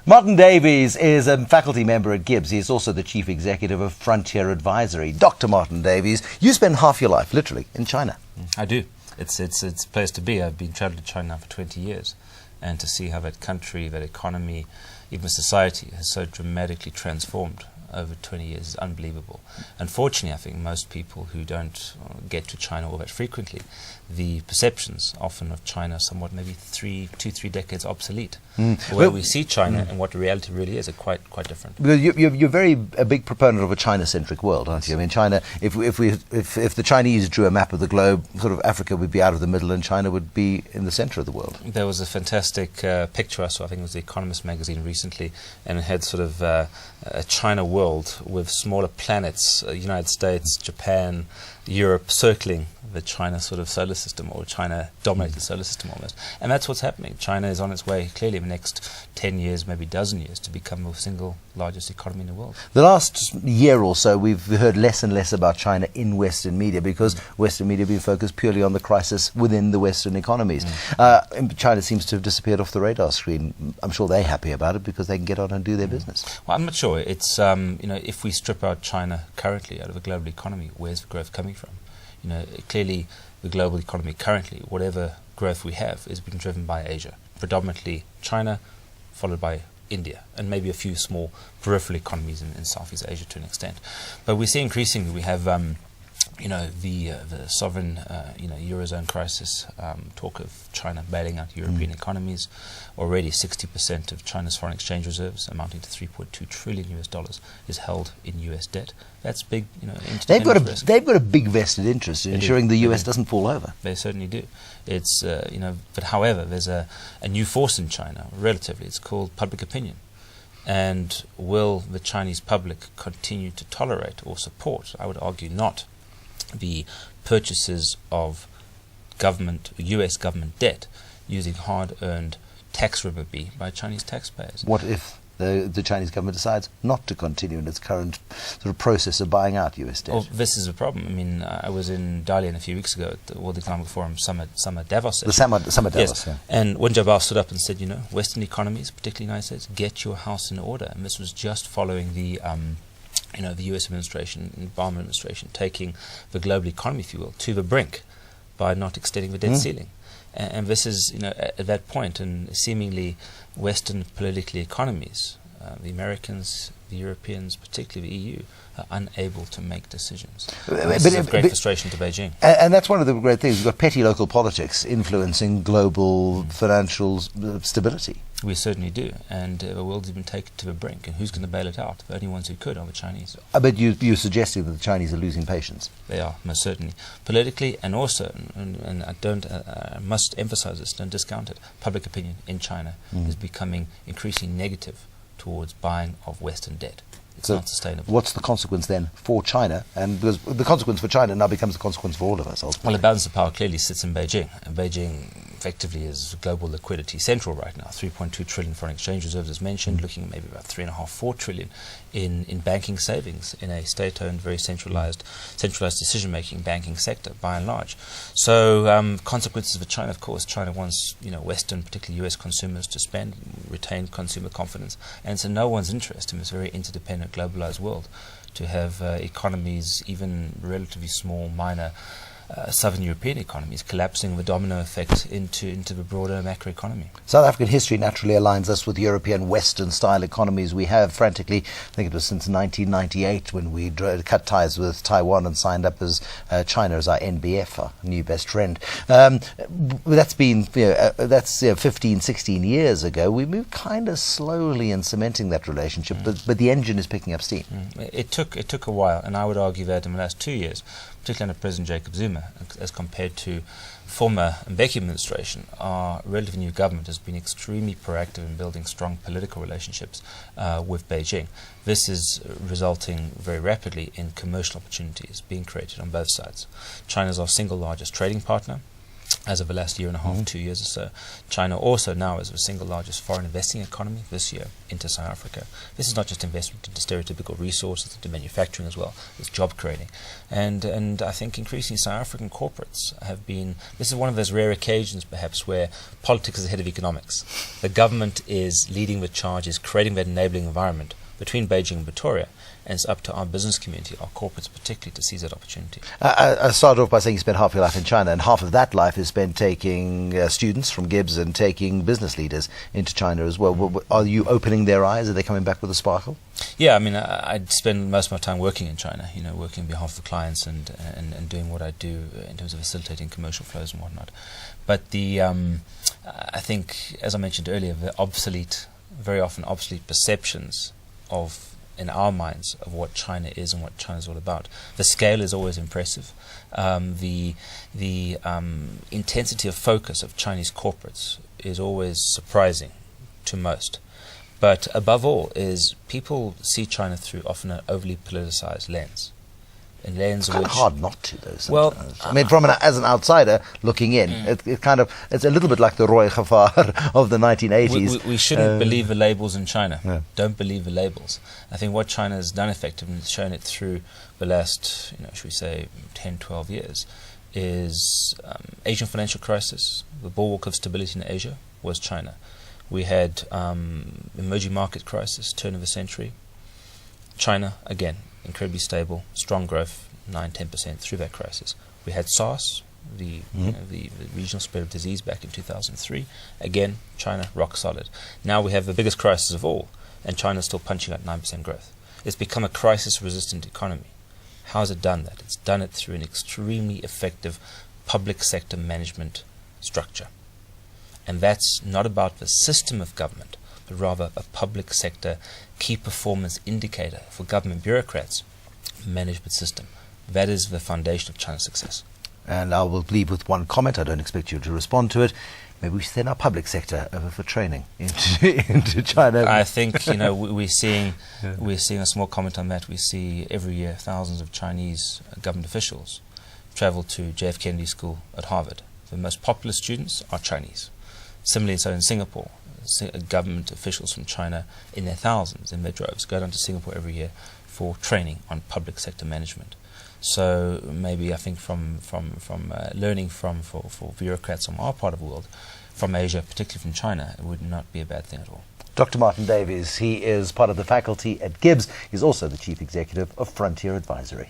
Martyn Davies is a faculty member at GIBS. He is also the chief executive of Frontier Advisory. Dr Martyn Davies, you spend half your life, literally, in China. I do. It's a place to be. I've been traveling to China now for 20 years. And to see how that country, that economy, even society has so dramatically transformed over 20 years is unbelievable. Unfortunately, I think most people who don't get to China all that frequently, the perceptions often of China are somewhat maybe 2-3 decades obsolete. The way we see China and what the reality really is are quite different. Because you're a big proponent of a China-centric world, aren't you? I mean, China. If the Chinese drew a map of the globe, sort of Africa would be out of the middle, and China would be in the centre of the world. There was a fantastic picture I saw. I think it was The Economist magazine recently, and it had sort of a China world with smaller planets, United States, Japan, Europe, circling the China sort of solar system, or China dominated the solar system almost. And that's what's happening. China is on its way, clearly, in the next 10 years, maybe a dozen years, to become the single largest economy in the world. The last year or so, we've heard less and less about China in Western media, because Western media have been focused purely on the crisis within the Western economies. China seems to have disappeared off the radar screen. I'm sure they're happy about it because they can get on and do their business. Well, I'm not sure. It's, if we strip out China currently out of the global economy, where's the growth coming from? Clearly the global economy currently, whatever growth we have, is being driven by Asia, predominantly China, followed by India, and maybe a few small peripheral economies in Southeast Asia to an extent. But we see increasingly we have the sovereign Eurozone crisis, talk of China bailing out European economies. Already 60% of China's foreign exchange reserves, amounting to $3.2 trillion is held in US debt. That's big, they've got a big vested interest in ensuring the US doesn't fall over. They certainly do. It's but however, there's a new force in China, relatively. It's called public opinion. And will the Chinese public continue to tolerate or support, I would argue not, the purchases of US government debt using hard-earned tax renminbi by Chinese taxpayers? What if the Chinese government decides not to continue in its current sort of process of buying out US debt? Well, this is a problem. I mean, I was in Dalian a few weeks ago at the World Economic Forum Summer Davos session. The Summer Davos, yes. Yeah. And Wen Jiabao stood up and said, Western economies, particularly the United States, get your house in order. And this was just following the US administration, Obama administration, taking the global economy, if you will, to the brink by not extending the debt ceiling. And this is, at that point, and seemingly Western political economies, the Americans, the Europeans, particularly the EU, are unable to make decisions. This is of great frustration to Beijing. And that's one of the great things. We've got petty local politics influencing global financial stability. We certainly do, and the world's been taken to the brink, and who's going to bail it out? The only ones who could are the Chinese. But you're suggesting that the Chinese are losing patience. They are, most certainly. Politically, and also, and I must emphasize this, don't discount it, public opinion in China is becoming increasingly negative towards buying of Western debt. It's not sustainable. What's the consequence then for China? And because the consequence for China now becomes the consequence for all of us, ultimately. Well, the balance of power clearly sits in Beijing. And Beijing effectively is global liquidity central right now. 3.2 trillion foreign exchange reserves, as mentioned, looking at maybe about 3.5-4 trillion in banking savings in a state-owned, very centralized decision-making banking sector, by and large. So consequences for China, of course, China wants Western, particularly US consumers, to spend, retain consumer confidence, and it's in no one's interest in this very interdependent, globalized world to have economies, even relatively small, minor Southern European economies, collapsing the domino effect into the broader macroeconomy. South African history naturally aligns us with European Western-style economies. We have frantically, I think it was since 1998 when we cut ties with Taiwan and signed up as China as our NBF, our new best friend. That's been, that's 15, 16 years ago. We moved kind of slowly in cementing that relationship, but the engine is picking up steam. It took a while, and I would argue that in the last 2 years, particularly under President Jacob Zuma, as compared to former Mbeki administration, our relatively new government has been extremely proactive in building strong political relationships with Beijing. This is resulting very rapidly in commercial opportunities being created on both sides. China is our single largest trading partner. as of the last year and a half, 2 years or so. China also now is the single largest foreign investing economy this year into South Africa. This is not just investment into stereotypical resources, into manufacturing as well. It's job creating. And I think increasingly South African corporates have been, this is one of those rare occasions perhaps where politics is ahead of economics. The government is leading the charge, is creating that enabling environment between Beijing and Pretoria, and it's up to our business community, our corporates particularly, to seize that opportunity. I started off by saying you spent half your life in China, and half of that life is spent taking students from GIBS and taking business leaders into China as well. Are you opening their eyes? Are they coming back with a sparkle? Yeah, I mean, I'd spend most of my time working in China, you know, working on behalf of the clients and doing what I do in terms of facilitating commercial flows and whatnot. But I think, as I mentioned earlier, the very often obsolete perceptions in our minds of what China is and what China is all about. The scale is always impressive. The intensity of focus of Chinese corporates is always surprising to most. But above all is people see China through often an overly politicized lens. It's kind of hard not to, though, sometimes. Well, I mean, as an outsider looking in, it's a little bit like the Roy Ghaffar of the 1980s. We shouldn't believe the labels in China. Yeah. Don't believe the labels. I think what China has done effectively, and it's shown it through the last, should we say, 10, 12 years, is Asian financial crisis. The bulwark of stability in Asia was China. We had emerging market crisis, turn of the century. China, again, incredibly stable, strong growth, 9-10% through that crisis. We had SARS, the regional spread of disease back in 2003. Again, China, rock solid. Now we have the biggest crisis of all, and China's still punching at 9% growth. It's become a crisis-resistant economy. How has it done that? It's done it through an extremely effective public sector management structure. And that's not about the system of government, but rather a public sector key performance indicator for government bureaucrats, management system. That is the foundation of China's success. And I will leave with one comment. I don't expect you to respond to it. Maybe we should send our public sector over for training into China. I think we're seeing a small comment on that. We see every year thousands of Chinese government officials travel to JF Kennedy School at Harvard. The most popular students are Chinese. Similarly, so in Singapore, government officials from China in their thousands, in their droves, go down to Singapore every year for training on public sector management. So maybe I think from learning for bureaucrats from our part of the world, from Asia, particularly from China, it would not be a bad thing at all. Dr. Martyn Davies, he is part of the faculty at GIBS. He's also the Chief Executive of Frontier Advisory.